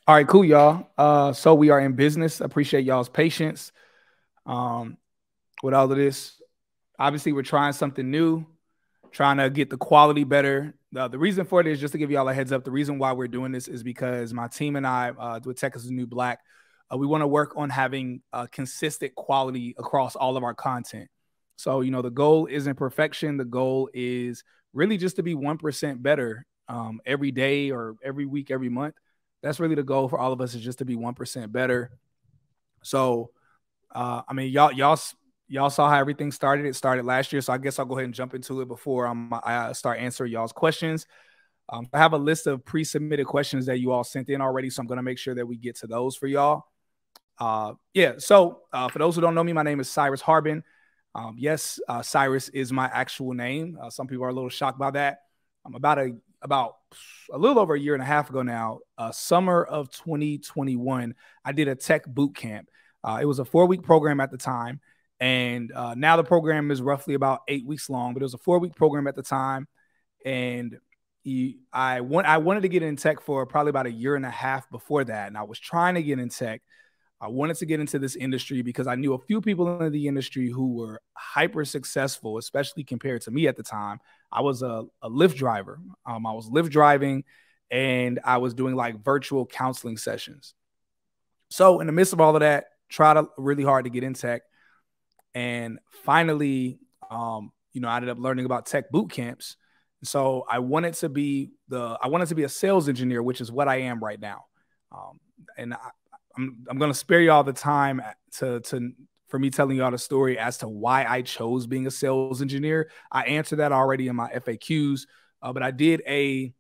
All right, cool, y'all. So we are in business. Appreciate y'all's patience um, with all of this. Obviously, we're trying something new, trying to get the quality better. The reason for it is just to give y'all a heads up. The reason why we're doing this is because my team and I, with Tech is the New Black, we want to work on having consistent quality across all of our content. So, the goal isn't perfection. The goal is really just to be 1% better every day or every week, every month. That's really the goal for all of us, is just to be 1% better. So, I mean, y'all saw how everything started. It started last year, so I guess I'll go ahead and jump into it before I start answering y'all's questions. I have a list of pre-submitted questions that you all sent in already, so I'm going to make sure that we get to those for y'all. Yeah. So, for those who don't know me, my name is Cyrus Harbin. Yes, Cyrus is my actual name. Some people are a little shocked by that. I'm about a little over a year and a half ago now, summer of 2021, I did a tech boot camp. It was a 4-week program at the time. And now the program is roughly about 8 weeks long, but it was a 4-week program at the time. And I wanted to get in tech for probably about a year and a half before that. And I was trying to get in tech. I wanted to get into this industry because I knew a few people in the industry who were hyper successful, especially compared to me at the time. I was a Lyft driver. I was Lyft driving, and I was doing like virtual counseling sessions. So in the midst of all of that, tried really hard to get in tech. And finally, I ended up learning about tech boot camps. So I wanted to be a sales engineer, which is what I am right now. I'm going to spare y'all the time for me telling y'all the story as to why I chose being a sales engineer. I answered that already in my FAQs, but I did a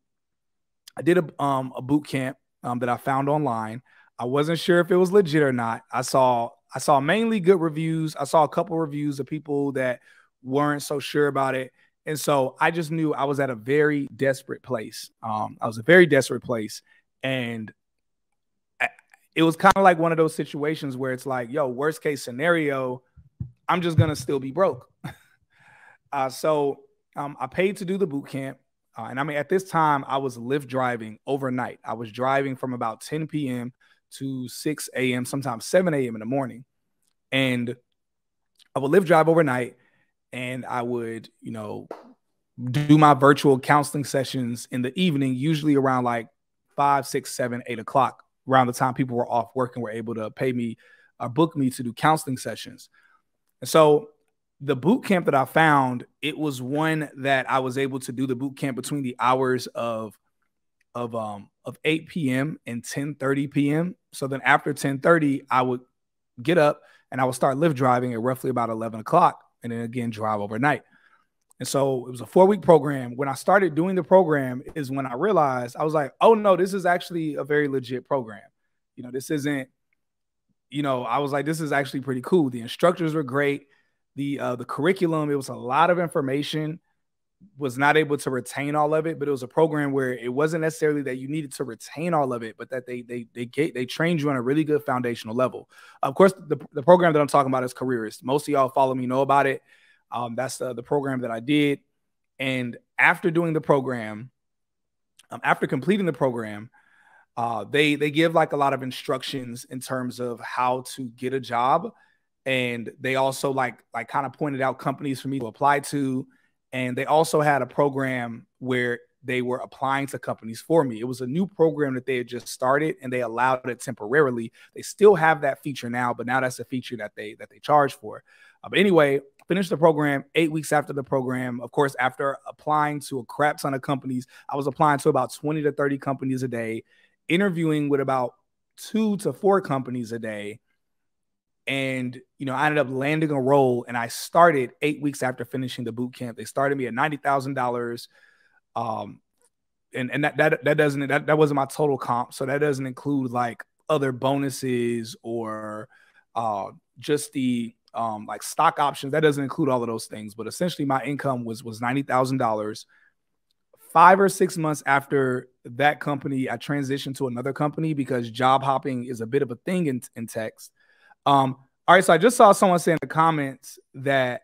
boot camp that I found online. I wasn't sure if it was legit or not. I saw mainly good reviews. I saw a couple reviews of people that weren't so sure about it. And so I just knew I was at a very desperate place. And it was kind of like one of those situations where it's like, yo, worst case scenario, I'm just going to still be broke. So I paid to do the boot camp. And I mean, at this time, I was Lyft driving overnight. I was driving from about 10 p.m. to 6 a.m., sometimes 7 a.m. in the morning. And I would Lyft drive overnight, and I would, do my virtual counseling sessions in the evening, usually around like 5, 6, 7, 8 o'clock, around the time people were off work and were able to pay me or book me to do counseling sessions. And so the boot camp that I found, it was one that I was able to do the boot camp between the hours of 8 p.m. and 10:30 p.m. So then after 10:30, I would get up and I would start Lyft driving at roughly about 11 o'clock, and then again drive overnight. And so it was a 4-week program. When I started doing the program is when I realized, I was like, oh no, this is actually a very legit program. This isn't, I was like, this is actually pretty cool. The instructors were great. The curriculum, it was a lot of information. Was not able to retain all of it, but it was a program where it wasn't necessarily that you needed to retain all of it, but that they trained you on a really good foundational level. Of course, the program that I'm talking about is Careerist. Most of y'all follow me know about it. That's the program that I did. And after doing the program, after completing the program, they give like a lot of instructions in terms of how to get a job. And they also like kind of pointed out companies for me to apply to. And they also had a program where they were applying to companies for me. It was a new program that they had just started, and they allowed it temporarily. They still have that feature now, but now that's a feature that they charge for. But anyway, finished the program 8 weeks after the program. Of course, after applying to a crap ton of companies, I was applying to about 20 to 30 companies a day, interviewing with about 2 to 4 companies a day. And, I ended up landing a role, and I started 8 weeks after finishing the boot camp. They started me at $90,000. And that wasn't my total comp. So that doesn't include like other bonuses or just the like stock options. That doesn't include all of those things. But essentially my income was $90,000. 5 or 6 months after that company, I transitioned to another company because job hopping is a bit of a thing in text. All right, so I just saw someone say in the comments that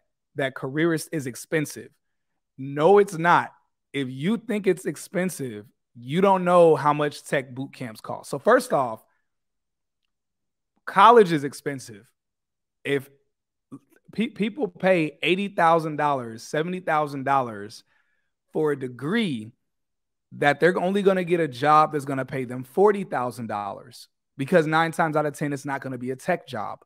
Careerist is expensive. No, it's not. If you think it's expensive, you don't know how much tech boot camps cost. So first off, college is expensive. If people pay $80,000, $70,000 for a degree that they're only going to get a job that's going to pay them $40,000, because 9 times out of 10, it's not going to be a tech job.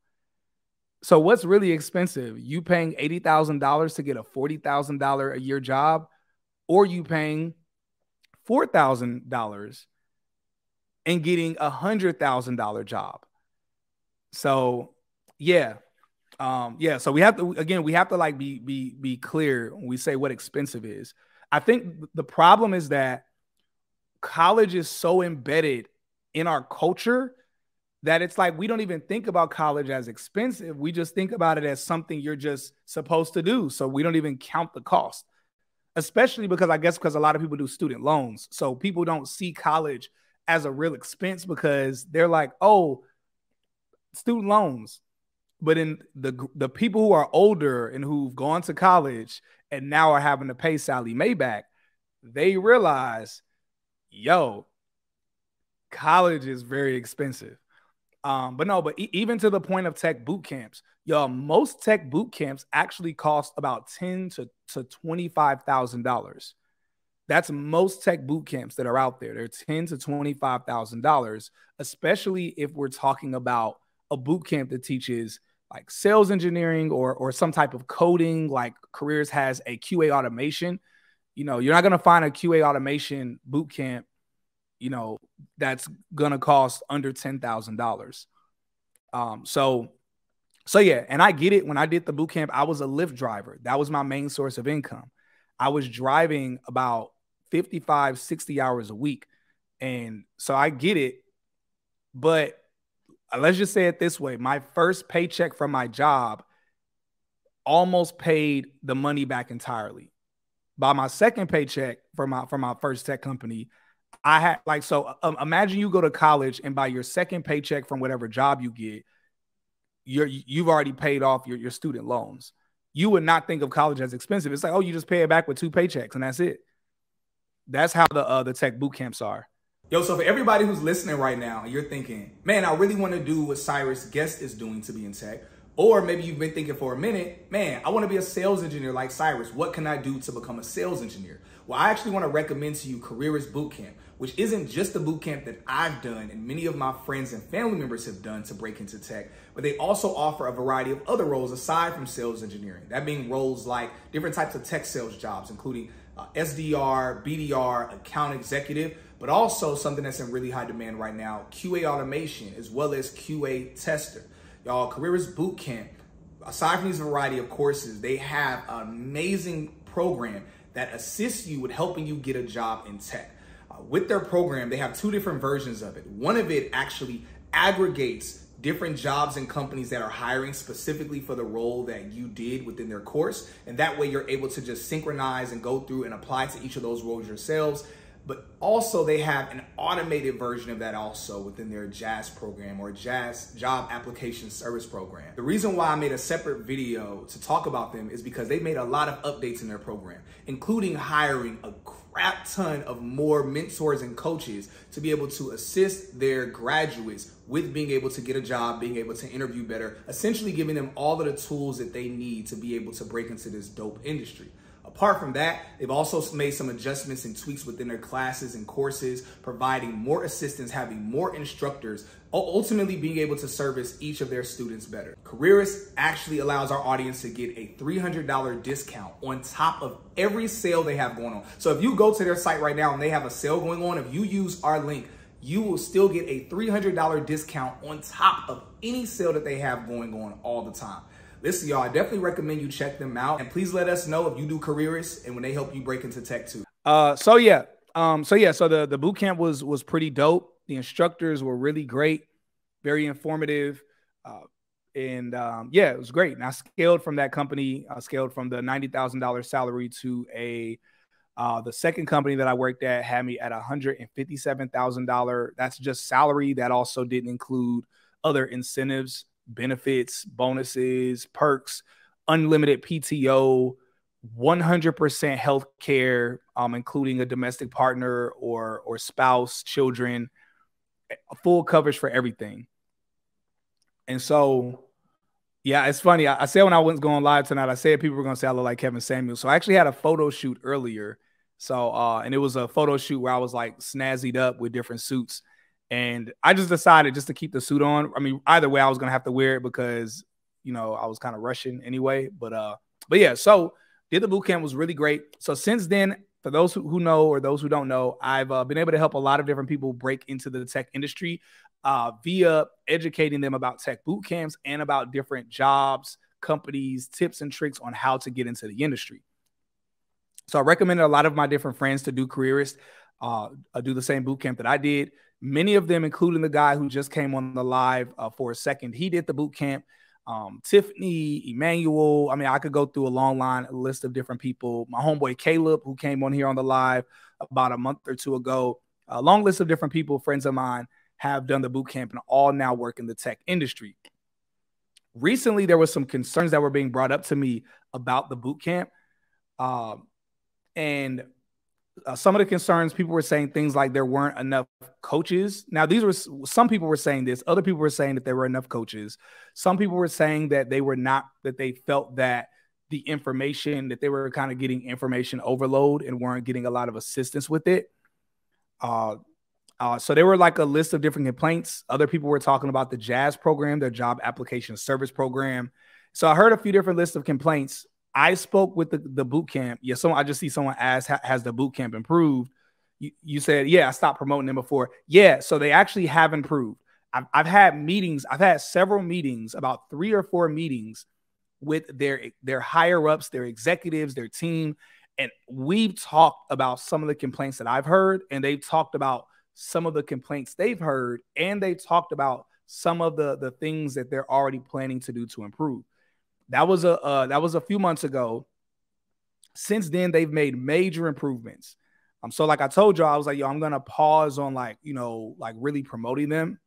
So what's really expensive? You paying $80,000 to get a $40,000 a year job, or you paying $4,000 and getting a $100,000 job? So yeah. So we have to like be clear when we say what expensive is. I think the problem is that college is so embedded in our culture that it's like we don't even think about college as expensive. We just think about it as something you're just supposed to do. So we don't even count the cost, especially because a lot of people do student loans. So people don't see college as a real expense because they're like, oh, student loans. But in the people who are older and who've gone to college and now are having to pay Sallie Mae back, they realize, yo, college is very expensive. But even to the point of tech boot camps, y'all, most tech boot camps actually cost about $10,000 to $25,000. That's most tech boot camps that are out there. They're $10,000 to $25,000, especially if we're talking about a boot camp that teaches like sales engineering or some type of coding. Like Careers has a QA automation. You're not going to find a QA automation boot camp, that's going to cost under $10,000. So yeah, and I get it. When I did the boot camp, I was a Lyft driver. That was my main source of income. I was driving about 55, 60 hours a week. And so I get it. But let's just say it this way. My first paycheck from my job almost paid the money back entirely. By my second paycheck from my first tech company, I had imagine you go to college and by your second paycheck from whatever job you get, you've already paid off your student loans. You would not think of college as expensive. It's like, oh, you just pay it back with 2 paychecks and that's it. That's how the tech boot camps are. Yo, so for everybody who's listening right now, and you're thinking, man, I really want to do what Cyrus Guest is doing to be in tech. Or maybe you've been thinking for a minute, man, I want to be a sales engineer like Cyrus. What can I do to become a sales engineer? Well, I actually want to recommend to you Careerist Bootcamp, which isn't just a bootcamp that I've done and many of my friends and family members have done to break into tech, but they also offer a variety of other roles aside from sales engineering. That being roles like different types of tech sales jobs, including SDR, BDR, account executive, but also something that's in really high demand right now, QA automation, as well as QA tester. Y'all, Careerist Bootcamp, aside from these variety of courses, they have an amazing program that assists you with helping you get a job in tech. With their program, they have 2 different versions of it. One of it actually aggregates different jobs and companies that are hiring specifically for the role that you did within their course. And that way you're able to just synchronize and go through and apply to each of those roles yourselves. But also they have an automated version of that also within their JAS program, or JAS, Job Application Service Program. The reason why I made a separate video to talk about them is because they made a lot of updates in their program, including hiring a crap ton of more mentors and coaches to be able to assist their graduates with being able to get a job, being able to interview better, essentially giving them all of the tools that they need to be able to break into this dope industry. Apart from that, they've also made some adjustments and tweaks within their classes and courses, providing more assistance, having more instructors, ultimately being able to service each of their students better. Careerist actually allows our audience to get a $300 discount on top of every sale they have going on. So if you go to their site right now and they have a sale going on, if you use our link, you will still get a $300 discount on top of any sale that they have going on all the time. Listen, y'all, I definitely recommend you check them out. And please let us know if you do Careerist and when they help you break into tech too. So the boot camp was pretty dope. The instructors were really great, very informative. It was great. And I scaled from that company. I scaled from the $90,000 salary to the second company that I worked at had me at $157,000. That's just salary. That also didn't include other incentives, benefits, bonuses, perks, unlimited PTO, 100% healthcare, including a domestic partner or spouse, children, full coverage for everything. And so, yeah, it's funny. I said when I was going live tonight, I said people were going to say I look like Kevin Samuels. So I actually had a photo shoot earlier. So, and it was a photo shoot where I was like snazzied up with different suits. And I just decided just to keep the suit on. I mean, either way, I was going to have to wear it because, you know, I was kind of rushing anyway. But yeah, so did the boot camp, was really great. So since then, for those who know or those who don't know, I've been able to help a lot of different people break into the tech industry via educating them about tech boot camps and about different jobs, companies, tips and tricks on how to get into the industry. So I recommended a lot of my different friends to do Careerist, do the same boot camp that I did. Many of them, including the guy who just came on the live for a second, he did the boot camp. Tiffany, Emmanuel. I mean, I could go through a long list of different people. My homeboy Caleb, who came on here on the live about a month or two ago. A long list of different people, friends of mine, have done the boot camp and all now work in the tech industry. Recently, there were some concerns that were being brought up to me about the boot camp. And some of the concerns, people were saying things like there weren't enough coaches. Now, these were, some people were saying this. Other people were saying that there were enough coaches. Some people were saying that they were not, that they felt that the information, that they were kind of getting information overload and weren't getting a lot of assistance with it. So there were like a list of different complaints. Other people were talking about the JAS program, their job application service program. So I heard a few different lists of complaints. I spoke with the boot camp. Yeah, I just see someone ask, has the boot camp improved? You said, yeah, I stopped promoting them before. Yeah, so they actually have improved. I've had meetings. I've had several meetings, about 3 or 4 meetings with their higher ups, their executives, their team. And we've talked about some of the complaints that I've heard, and they've talked about some of the complaints they've heard, and they talked about some of the things that they're already planning to do to improve. That was a few months ago. Since then, they've made major improvements. So like I told you, I was like, yo, I'm gonna pause on like really promoting them.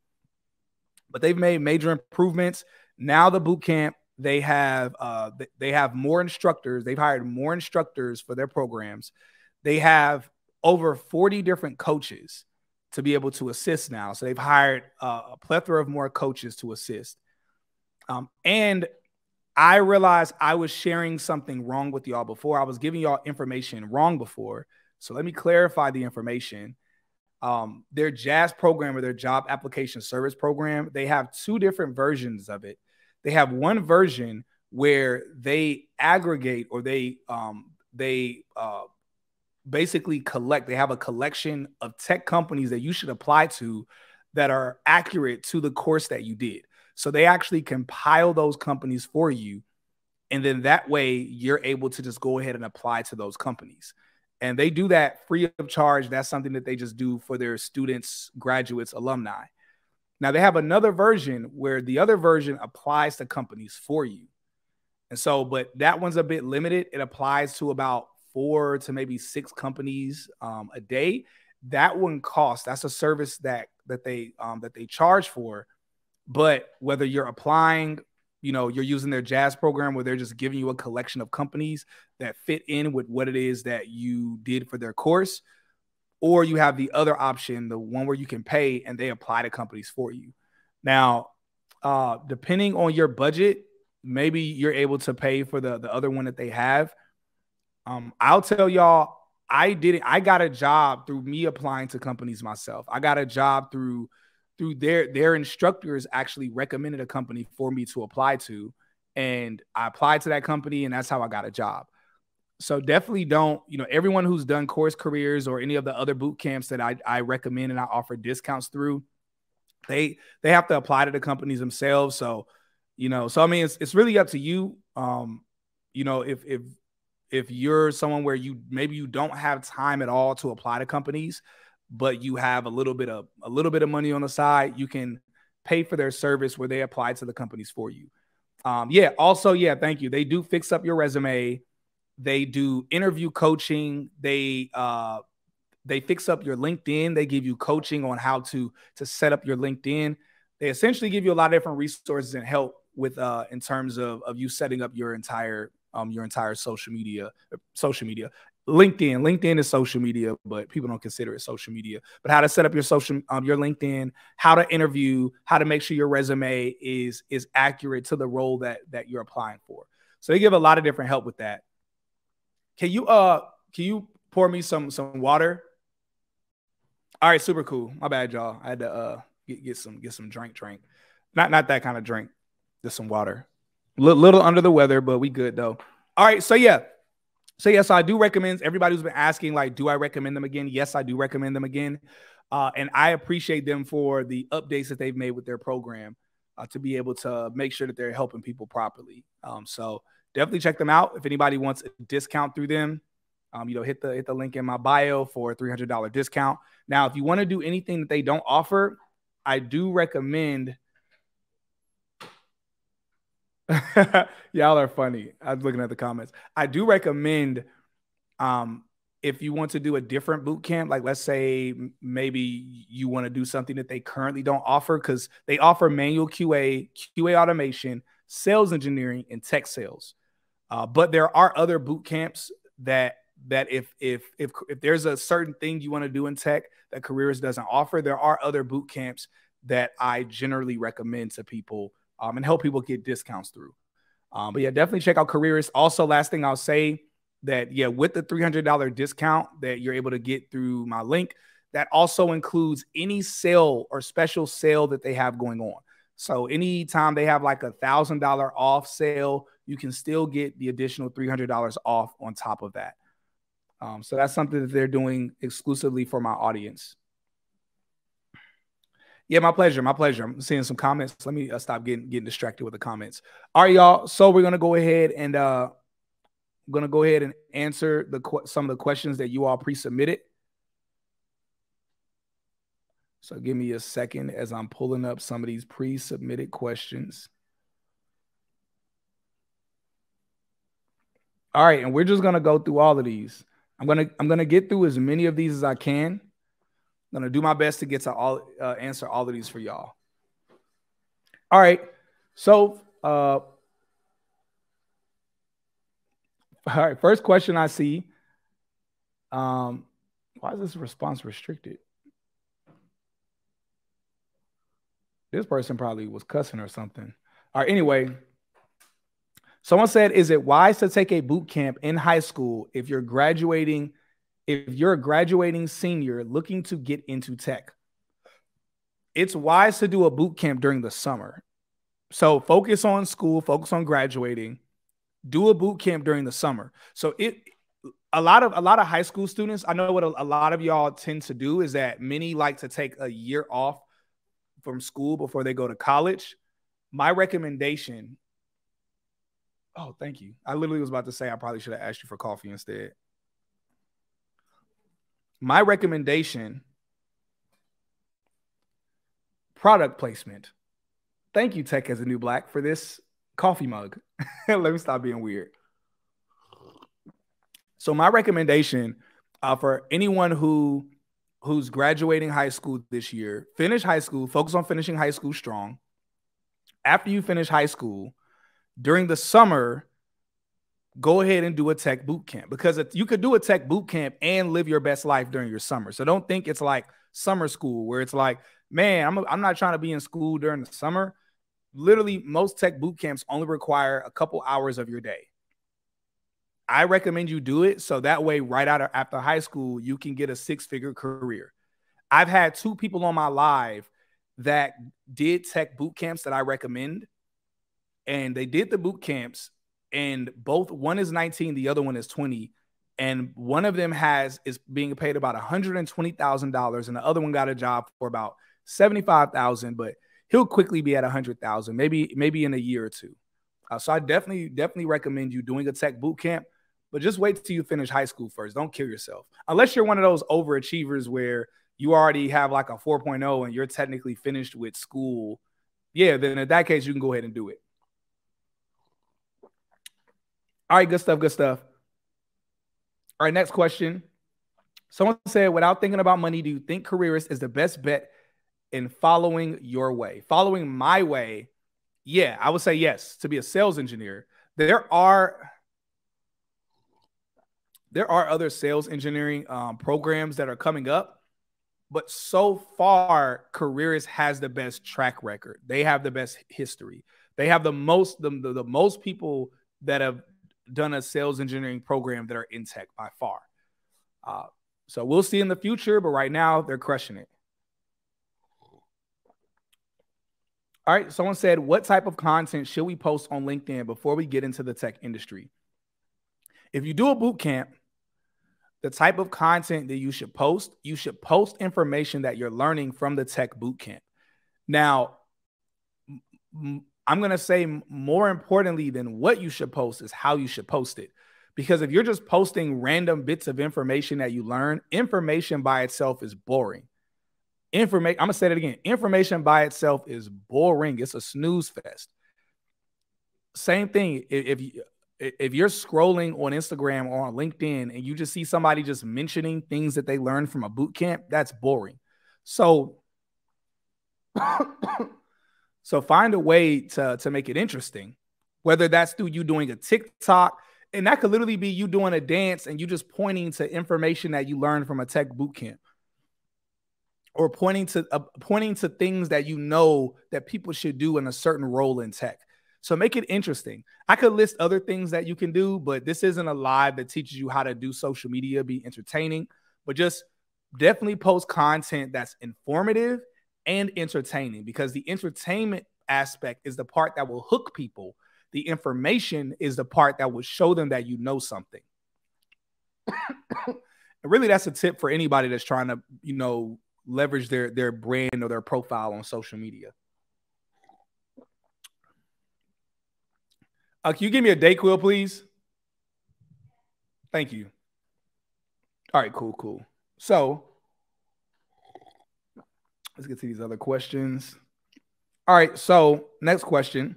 But they've made major improvements. Now the boot camp, they have more instructors. They've hired more instructors for their programs. They have over 40 different coaches to be able to assist now. So they've hired a plethora of more coaches to assist. And I realized I was sharing something wrong with y'all before. I was giving y'all information wrong before. So let me clarify the information. Their JAS program, or their job application service program, they have 2 different versions of it. They have one version where they aggregate, or they basically collect. They have a collection of tech companies that you should apply to that are accurate to the course that you did. So they actually compile those companies for you. And then that way you're able to just go ahead and apply to those companies. And they do that free of charge. That's something that they just do for their students, graduates, alumni. Now they have another version where the other version applies to companies for you. And so, but that one's a bit limited. It applies to about 4 to maybe 6 companies a day. That one costs. That's a service that they charge for. But whether you're applying, you're using their JAS program where they're just giving you a collection of companies that fit in with what it is that you did for their course, or you have the other option, the one where you can pay and they apply to companies for you. Now, depending on your budget, maybe you're able to pay for the other one that they have. I'll tell y'all, I got a job through me applying to companies myself. I got a job through their instructors actually recommended a company for me to apply to. And I applied to that company, and that's how I got a job. So definitely don't, everyone who's done Course Careers or any of the other boot camps that I recommend and I offer discounts through, they have to apply to the companies themselves. So, I mean, it's really up to you. If you're someone where maybe you don't have time at all to apply to companies, but you have a little bit of money on the side, you can pay for their service where they apply to the companies for you. Thank you. They do fix up your resume. They do interview coaching. They fix up your LinkedIn. They give you coaching on how to set up your LinkedIn. They essentially give you a lot of different resources and help with in terms of you setting up your entire your entire social media. LinkedIn is social media, but people don't consider it social media. But how to set up your your LinkedIn, how to interview, how to make sure your resume is accurate to the role that you're applying for. So they give a lot of different help with that. Can you pour me some water? All right, super cool. My bad, y'all. I had to get some drink. Not that kind of drink. Just some water. Little under the weather, but we good though. All right, so yeah. So I do recommend, everybody who's been asking, like, do I recommend them again? Yes, I do recommend them again. And I appreciate them for the updates that they've made with their program to be able to make sure that they're helping people properly. So definitely check them out. If anybody wants a discount through them, hit the link in my bio for a $300 discount. Now, if you want to do anything that they don't offer, I do recommend. Y'all are funny. I was looking at the comments. I do recommend if you want to do a different boot camp, like let's say maybe you want to do something that they currently don't offer, because they offer manual QA automation, sales engineering, and tech sales. But there are other boot camps that if there's a certain thing you want to do in tech that Careerist doesn't offer, there are other boot camps that I generally recommend to people and help people get discounts through. But yeah, definitely check out Careerist. Also, last thing I'll say that, yeah, with the $300 discount that you're able to get through my link, that also includes any sale or special sale that they have going on. So anytime they have like $1,000 off sale, you can still get the additional $300 off on top of that. So that's something that they're doing exclusively for my audience. Yeah, my pleasure. My pleasure. I'm seeing some comments. Let me stop getting distracted with the comments. All right, y'all. So we're gonna go ahead and answer some of the questions that you all pre-submitted. So give me a second as I'm pulling up some of these pre-submitted questions. All right, and we're just gonna go through all of these. I'm gonna get through as many of these as I can. I'm going to do my best to get to answer all of these for y'all. All right. So, all right. First question I see. Why is this response restricted? This person probably was cussing or something. All right. Anyway, someone said, is it wise to take a boot camp in high school if you're a graduating senior looking to get into tech? It's wise to do a boot camp during the summer. So focus on school, focus on graduating, do a boot camp during the summer. So a lot of high school students, I know what a lot of y'all tend to do is that many like to take a year off from school before they go to college. My recommendation. Oh, thank you. I literally was about to say I probably should have asked you for coffee instead. My recommendation, product placement. Thank you, Tech as a New Black, for this coffee mug. Let me stop being weird. So my recommendation for anyone who's graduating high school this year, finish high school, focus on finishing high school strong. After you finish high school, during the summer, go ahead and do a tech boot camp, because you could do a tech boot camp and live your best life during your summer. So don't think it's like summer school where it's like, man, I'm not trying to be in school during the summer. Literally, most tech boot camps only require a couple hours of your day. I recommend you do it so that way right after high school, you can get a 6-figure career. I've had 2 people on my live that did tech boot camps that I recommend, and they did the boot camps. And one is 19, the other one is 20. And one of them is being paid about $120,000, and the other one got a job for about $75,000, but he'll quickly be at $100,000, maybe in a year or 2. So I definitely recommend you doing a tech boot camp, but just wait till you finish high school first. Don't kill yourself. Unless you're one of those overachievers where you already have like a 4.0 and you're technically finished with school. Yeah, then in that case, you can go ahead and do it. All right, good stuff, good stuff. All right, next question. Someone said, without thinking about money, do you think Careerist is the best bet in following your way? Following my way, yeah, I would say yes, to be a sales engineer. There are there are other sales engineering programs that are coming up, but so far, Careers has the best track record. They have the best history. They have the most people that have done a sales engineering program that are in tech by far. So we'll see in the future, but right now they're crushing it. All right. Someone said, what type of content should we post on LinkedIn before we get into the tech industry? If you do a boot camp, the type of content that you should post information that you're learning from the tech boot camp. Now, I'm going to say more importantly than what you should post is how you should post it. Because if you're just posting random bits of information that you learn, information by itself is boring. I'm going to say that again. Information by itself is boring. It's a snooze fest. Same thing. If you're scrolling on Instagram or on LinkedIn and you just see somebody just mentioning things that they learned from a boot camp, that's boring. So find a way to make it interesting, whether that's through you doing a TikTok, and that could literally be you doing a dance and you just pointing to information that you learned from a tech boot camp, or pointing to things that you know that people should do in a certain role in tech. So make it interesting. I could list other things that you can do, but this isn't a live that teaches you how to do social media, be entertaining, but just definitely post content that's informative and entertaining, because the entertainment aspect is the part that will hook people. The information is the part that will show them that you know something. And really, that's a tip for anybody that's trying to, leverage their brand or their profile on social media. Can you give me a Dayquil, please? Thank you. All right, cool. So let's get to these other questions. All right, so next question.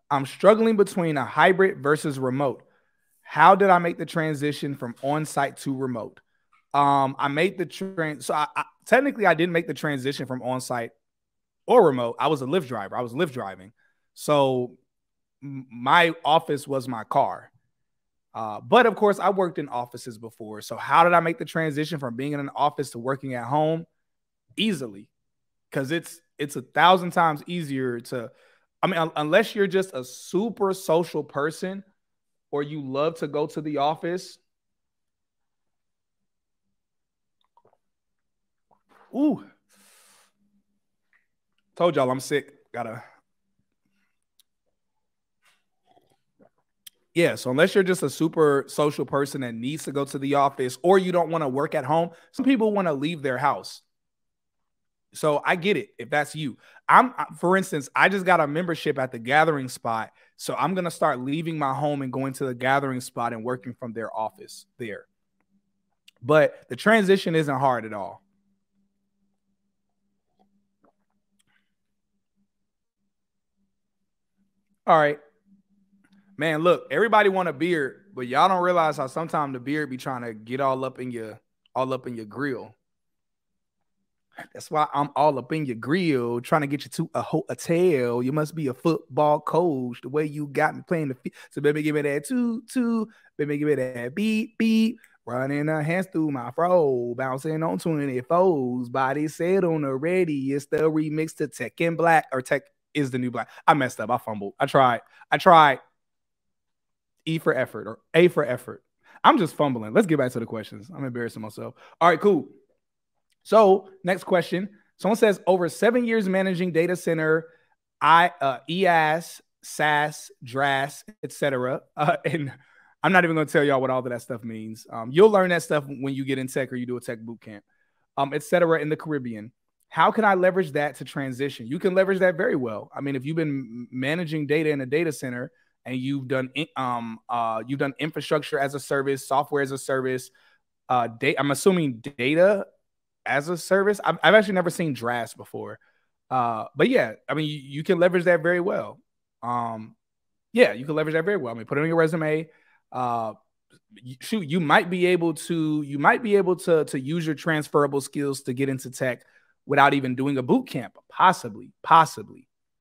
I'm struggling between a hybrid versus remote. How did I make the transition from on-site to remote? I made the so technically I didn't make the transition from on-site or remote. I was a Lyft driver. I was Lyft driving. So my office was my car. But of course, I worked in offices before. So how did I make the transition from being in an office to working at home? Easily. Because it's 1,000 times easier to, unless you're just a super social person or you love to go to the office. Ooh. Told y'all I'm sick. Yeah, so unless you're just a super social person that needs to go to the office, or you don't want to work at home, some people want to leave their house. So I get it if that's you. For instance, I just got a membership at the Gathering Spot, so I'm going to start leaving my home and going to the Gathering Spot and working from their office there. But the transition isn't hard at all. All right. Man, look, everybody want a beard, but y'all don't realize how sometimes the beard be trying to get all up in your grill. That's why I'm all up in your grill, trying to get you to a hotel. You must be a football coach, the way you got me playing the field. So baby, give me that toot, baby, give me that beep, beep. Running her hands through my fro, bouncing on 24s. Body said on the ready. It's the remix to Tech and Black, or Tech is the New Black. I messed up. I fumbled. I tried. E for effort, or A for effort. I'm just fumbling. Let's get back to the questions. I'm embarrassing myself. All right, cool. So next question. Someone says, over 7 years managing data center, EAS, SAS, DRAS, etc. And I'm not even going to tell y'all what all of that stuff means. You'll learn that stuff when you get in tech or you do a tech boot camp, etc. in the Caribbean. How can I leverage that to transition? You can leverage that very well. I mean, if you've been managing data in a data center and you've done infrastructure as a service, software as a service, I'm assuming data as a service. I've actually never seen DRAS before. But yeah, I mean, you can leverage that very well. Yeah, you can leverage that very well. I mean, put it on your resume. You might be able to use your transferable skills to get into tech without even doing a boot camp. Possibly.